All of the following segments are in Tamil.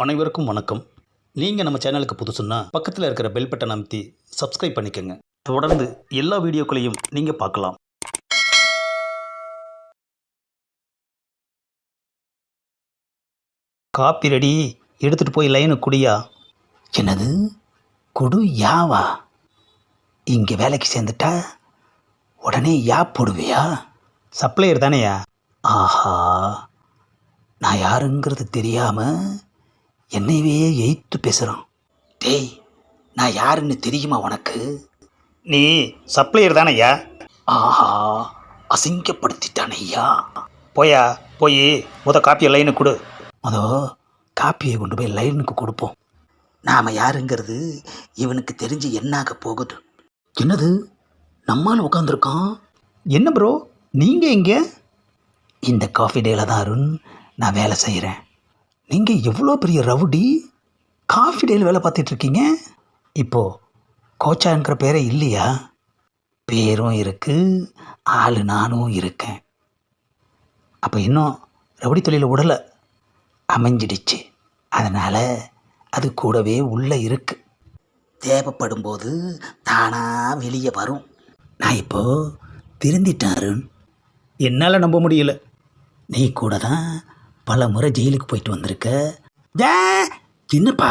அனைவருக்கும் வணக்கம். நீங்கள் நம்ம சேனலுக்கு புதுசுன்னா பக்கத்தில் இருக்கிற பெல் பட்டனை அமைத்தி சப்ஸ்கிரைப் பண்ணிக்கோங்க. தொடர்ந்து எல்லா வீடியோக்களையும் நீங்கள் பார்க்கலாம். காப்பி ரெடி, எடுத்துகிட்டு போய் லைனு குடியா. என்னது குடு யாவா? இங்கே வேலைக்கு சேர்ந்துட்டா உடனே யா போடுவியா? சப்ளையர் தானேயா? ஆஹா, நான் யாருங்கிறது தெரியாமல் என்னையவே எய்த்து பேசுகிறான். டேய், நான் யாருன்னு தெரியுமா உனக்கு? நீ சப்ளையர் தானையா? ஆஹா, அசிங்கப்படுத்திட்டான் ஐயா. போயா, போய் காப்பியை லைனுக்கு கொடு. காப்பியை கொண்டு போய் லைனுக்கு கொடுப்போம். நாம் யாருங்கிறது இவனுக்கு தெரிஞ்சு என்னாக போகுது? என்னது, நம்மால் உட்காந்துருக்கான். என்ன ப்ரோ, நீங்கள் எங்கே? இந்த காஃபி டேல தான் அருண் நான் வேலை செய்கிறேன். நீங்கள் எவ்வளோ பெரிய ரவுடி, காஃபி டேயில் வேலை பார்த்துட்ருக்கீங்க. இப்போது கோச்சாங்கிற பேரே இல்லையா? பேரும் இருக்குது, ஆள் நானும் இருக்கேன். அப்போ இன்னும் ரவுடி தொழிலை விடலை, அமைஞ்சிடுச்சு. அதனால் அது கூடவே உள்ளே இருக்குது. தேவைப்படும் போது தானாக வெளியே வரும். நான் இப்போது திருந்திட்டேன் அருண். என்னால் நம்ப முடியல. நீ கூட தான் பல முறை ஜெயிலுக்கு போயிட்டு வந்திருக்க. என்னப்பா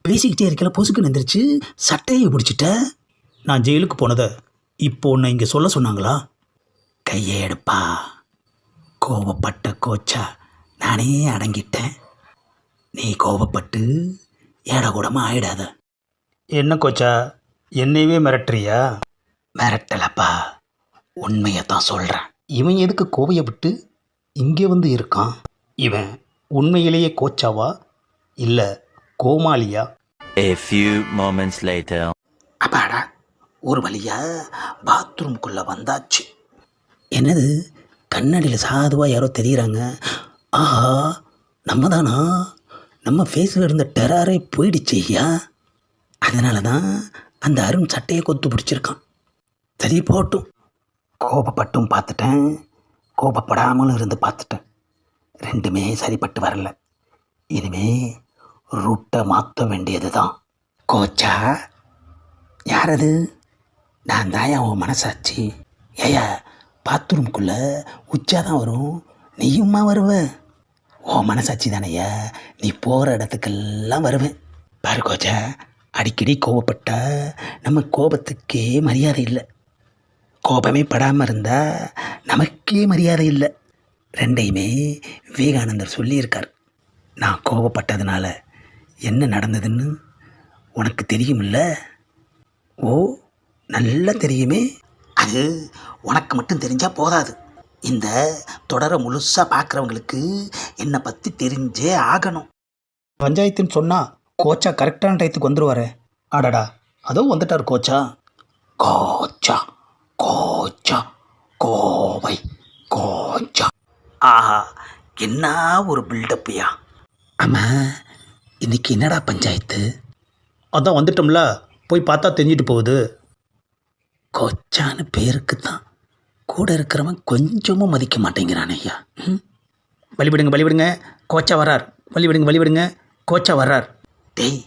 பேசிக்கிட்டே இருக்கல, பொசுக்கு நின்றுச்சு, சட்டையை பிடிச்சிட்ட. நான் ஜெயிலுக்கு போனதை இப்போ உன்னை இங்கே சொல்ல சொன்னாங்களா? கையை எடுப்பா. கோபப்பட்ட கோச்சா நானே அடங்கிட்டேன். நீ கோபப்பட்டு ஏடகூடமாக ஆயிடாத. என்ன கோச்சா, என்னையவே மிரட்டுறியா? மிரட்டலப்பா, உண்மையை தான் சொல்கிறேன். இவன் எதுக்கு கோவையை விட்டு இங்கே வந்து இருக்கான்? இவன் உண்மையிலேயே கோச்சாவா இல்லை கோமாளியா? A few moments later. அப்பாடா, ஒரு வழியா பாத்ரூம்குள்ளே வந்தாச்சு. என்னது, கண்ணாடியில் சாதுவாக யாரோ தெரியுறாங்க. ஆஹா, நம்ம தானா? நம்ம ஃபேஸில் இருந்த டெரரே போயிடுச்சு ஐயா. அதனால தான் அந்த அருண் சட்டையை கொத்து பிடிச்சிருக்கான். சரி போட்டும், கோபப்பட்டும் பார்த்துட்டேன், கோபப்படாமலும் இருந்து பார்த்துட்டேன். ரெண்டுமே சரிப்பட்டு வரல. இனிமே ரூட்டை மாற்ற வேண்டியது தான். கோச்சா, யார் அது? நான் தான் உன் மனசாட்சி. ஏயா, பாத்ரூம்குள்ளே உச்சா தான் வரும், நீயும்மா வருவ? உன் மனசாட்சி தானையா, நீ போகிற இடத்துக்கெல்லாம் வருவேன். பாரு கோச்சா, அடிக்கடி கோபப்பட்டா நம்ம கோபத்துக்கே மரியாதை இல்லை. கோபமே படாமல் இருந்தால் நமக்கே மரியாதை இல்லை. ரெண்டையுமே விவேகானந்தர் சொல்லியிருக்கார். நான் கோபப்பட்டதுனால என்ன நடந்ததுன்னு உனக்கு தெரியுமில்ல? ஓ, நல்லா தெரியுமே. அது உனக்கு மட்டும் தெரிஞ்சால் போதாது. இந்த தொடரை முழுசாக பார்க்குறவங்களுக்கு என்னை பற்றி தெரிஞ்சே ஆகணும். பஞ்சாயத்துன்னு சொன்னால் கோச்சா கரெக்டான டயத்துக்கு வந்துடுவார். ஆடாடா, அதோ வந்துட்டார் கோச்சா. கோச்சா கோச்சா கோவை கோச்சா. ஆஹா, என்ன ஒரு பில்டப்புயா. ஆமாம், இன்றைக்கி என்னடா பஞ்சாயத்து? அதான் வந்துட்டோம்ல, போய் பார்த்தா தெரிஞ்சிட்டு போகுது. கோச்சான்னு பேருக்கு தான் கூட இருக்கிறவன் கொஞ்சமும் மதிக்க மாட்டேங்கிறான் ஐயா. வழிவிடுங்க வழிவிடுங்க, கோச்சா வர்றார். வழிவிடுங்க வழிவிடுங்க, கோச்சா வர்றார். டேய்,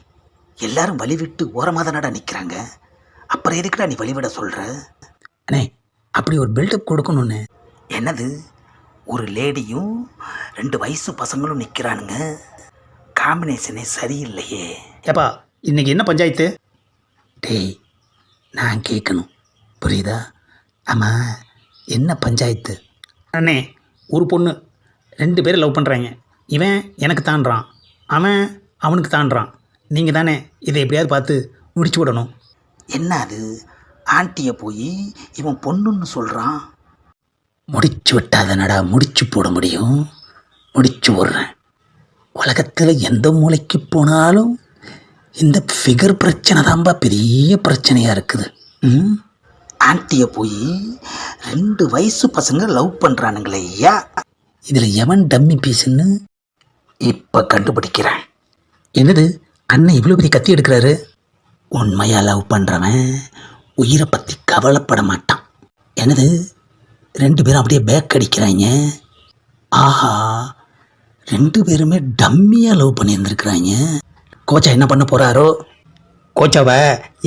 எல்லாரும் வழிவிட்டு ஓரமாக தானடா நிற்கிறாங்க, அப்புறம் எதுக்குடா நீ வழிவிட சொல்கிற? அண்ணே, அப்படி ஒரு பில்டப் கொடுக்கணுன்னு. என்னது, ஒரு லேடியும் 2 வயசு பசங்களும் நிற்கிறானுங்க, காம்பினேஷனே சரியில்லையே. ஏப்பா, இன்றைக்கி என்ன பஞ்சாயத்து? டேய், நான் கேட்கணும், புரியுதா? ஆமாம், என்ன பஞ்சாயத்து? அண்ணே, ஒரு பொண்ணு 2 பேர் லவ் பண்ணுறாங்க. இவன் எனக்கு தாண்டுறான், அவன் அவனுக்கு தாண்டுறான். நீங்கள் தானே இதை எப்படியாவது பார்த்து முடிச்சு விடணும். என்ன அது, ஆண்டியை போய் இவன் பொண்ணுன்னு சொல்கிறான். முடிச்சு விட்டாதனடா முடிச்சு போட முடியும். முடிச்சு விட்றேன். உலகத்தில் எந்த மூளைக்கு போனாலும் இந்த ஃபிகர் பிரச்சனை தான்பா பெரிய பிரச்சனையாக இருக்குது. ஆண்டியை போய் 2 வயசு பசங்க லவ் பண்ணுறானுங்களே ஐயா. இதில் எவன் டம்மி பீஸுன்னு இப்போ கண்டுபிடிக்கிறேன். என்னது, அண்ணன் இவ்வளோ பெரிய கத்தி எடுக்கிறாரு? உண்மையாக லவ் பண்ணுறவன் உயிரை பற்றி கவலைப்பட மாட்டான். என்னது, 2 பேரும் அப்படியே பேக் அடிக்கிறாங்க. ஆஹா, 2 பேருமே டம்மியாக லவ் பண்ணியிருந்துருக்குறாங்க. கோச்சா என்ன பண்ண போகிறாரோ? கோச்சாவை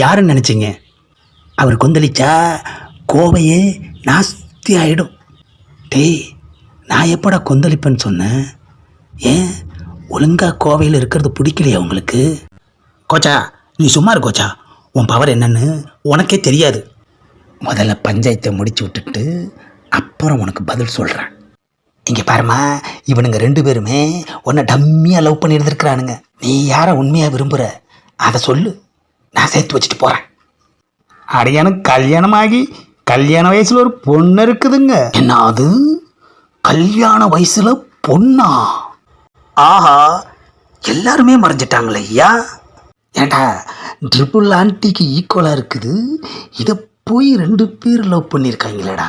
யாருன்னு நினச்சிங்க? அவர் கொந்தளிச்சா கோவையே நாஸ்தி ஆகிடும். டேய், நான் எப்படா கொந்தளிப்பேன்னு சொன்னேன்? ஏன் ஒழுங்காக கோவையில் இருக்கிறது பிடிக்கலையா உங்களுக்கு? கோச்சா நீ சும்மா இரு கோச்சா. உன் பவர் என்னன்னு உனக்கே தெரியாது. முதல்ல பஞ்சாயத்தை முடிச்சு விட்டுட்டு அப்புறம் உனக்கு பதில் சொல்கிறேன். இங்கே பாருமா, இவனுங்க 2 பேருமே உன்னை டம்மியாக லவ் பண்ணியிருந்துருக்குறானுங்க. நீ யாரை உண்மையாக விரும்புகிற அதை சொல்லு, நான் சேர்த்து வச்சுட்டு போகிறேன். அடையானும் கல்யாணமாகி கல்யாண வயசில் ஒரு பொண்ணு இருக்குதுங்க. என்ன அது? கல்யாண வயசில் பொண்ணா? ஆஹா, எல்லாருமே மறைஞ்சிட்டாங்களே ஐயா. ஏண்டா, ட்ரிபிள் ஆன்ட்டிக்கு ஈக்குவலாக இருக்குது, இதை போய் 2 பேர் லவ் பண்ணியிருக்காங்களேடா.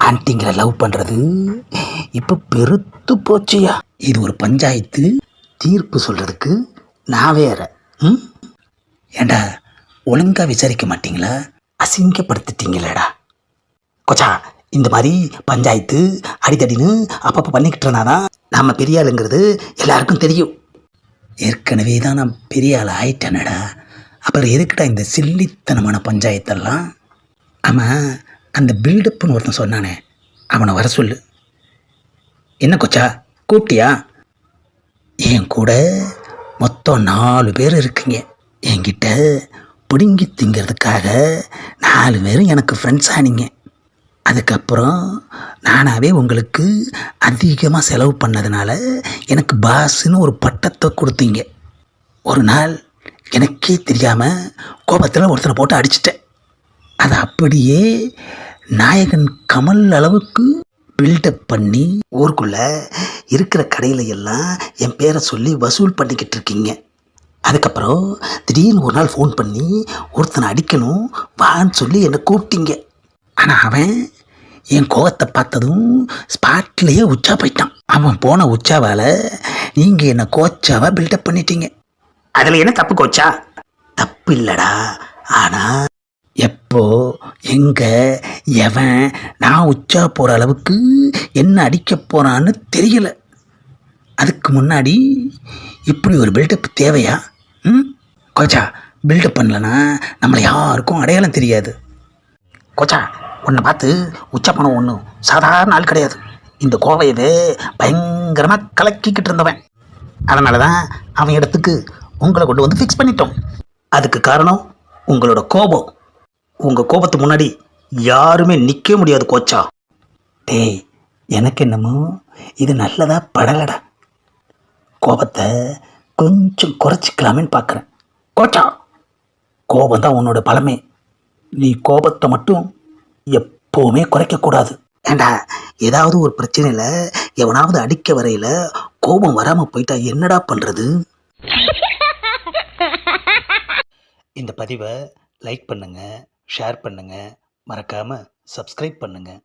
ஆன்ட்டிங்கிற லவ் பண்ணுறது இப்போ பெருத்து போச்சியா. இது ஒரு பஞ்சாயத்து, தீர்ப்பு சொல்கிறதுக்கு நான் வேற. ஏண்டா, ஒழுங்காக விசாரிக்க மாட்டீங்களா? அசிங்கப்படுத்திட்டீங்களேடா. கொச்சா, இந்த மாதிரி பஞ்சாயத்து அடித்தடின்னு அப்பப்போ பண்ணிக்கிட்டனாதான் நாம் பெரிய ஆளுங்கிறது எல்லாருக்கும் தெரியும். ஏற்கனவே தான் நான் பெரிய ஆள் ஆயிட்டேனடா, அப்புறம் எதுக்கிட்ட இந்த சில்லித்தனமான பஞ்சாயத்தெல்லாம்? ஆமாம், அந்த பில்டப்னு ஒருத்தன் சொன்னானே, அவனை வர சொல்லு. என்ன கொச்சா, கூப்பிட்டியா? என் கூட மொத்தம் 4 பேர் இருக்குங்க. என்கிட்ட பிடுங்கி திங்கிறதுக்காக 4 பேரும் எனக்கு ஃப்ரெண்ட்ஸ் ஆனீங்க. அதுக்கப்புறம் நானாகவே உங்களுக்கு அதிகமாக செலவு பண்ணதுனால எனக்கு பாஸ்ன்னு ஒரு பட்டத்தை கொடுத்தீங்க. ஒரு நாள் எனக்கே தெரியாமல் கோபத்தில் ஒருத்தனை போட்டு அடிச்சிட்டேன். அதை அப்படியே நாயகன் கமல் அளவுக்கு பில்டப் பண்ணி ஊருக்குள்ளே இருக்கிற கடையில் எல்லாம் என் பேரை சொல்லி வசூல் பண்ணிக்கிட்டு இருக்கீங்க. அதுக்கப்புறம் திடீர்னு ஒரு நாள் ஃபோன் பண்ணி ஒருத்தனை அடிக்கணும் வான்னு சொல்லி என்னை கூப்பிட்டீங்க. ஆனால் அவன் என் கோவத்தை பார்த்ததும் ஸ்பாட்லேயே உச்சா போயிட்டான். அவன் போன உச்சாவால் நீங்கள் என்னை கோச்சாவாக பில்டப் பண்ணிட்டீங்க. அதில் என்ன தப்பு கோச்சா? தப்பு இல்லைடா, ஆனால் எப்போ எங்கே எவன் நான் உச்சா போகிற அளவுக்கு என்ன அடிக்க போகிறான்னு தெரியல. அதுக்கு முன்னாடி இப்படி ஒரு பில்டப் தேவையா? கோச்சா, பில்டப் பண்ணலன்னா நம்மளை யாருக்கும் அடையாளம் தெரியாது. கோச்சா, உன்னை பார்த்து உச்சா பணம் ஒன்றும் சாதாரண ஆள் கிடையாது. இந்த கோவையவே பயங்கரமாக கலக்கிக்கிட்டு இருந்தவன். அதனால தான் அவன் இடத்துக்கு உங்களை கொண்டு வந்து ஃபிக்ஸ் பண்ணிட்டோம். அதுக்கு காரணம் உங்களோட கோபம். உங்கள் கோபத்துக்கு முன்னாடி யாருமே நிற்க முடியாது கோச்சா. டேய், எனக்கு என்னமோ இது நல்லதா படலடா. கோபத்தை கொஞ்சம் குறைச்சிக்கலாமேன்னு பார்க்குறேன். கோச்சா, கோபம் தான் உன்னோட பலமே. நீ கோபத்தை மட்டும் எப்போவுமே குறைக்கக்கூடாது. ஏண்டா, ஏதாவது ஒரு பிரச்சனையில் எவனாவது அடிக்க வரையில் கோபம் வராமல் போயிட்டா என்னடா பண்ணுறது? இந்த பதிவை லைக் பண்ணுங்கள், ஷேர் பண்ணுங்கள், மறக்காமல் சப்ஸ்கிரைப் பண்ணுங்கள்.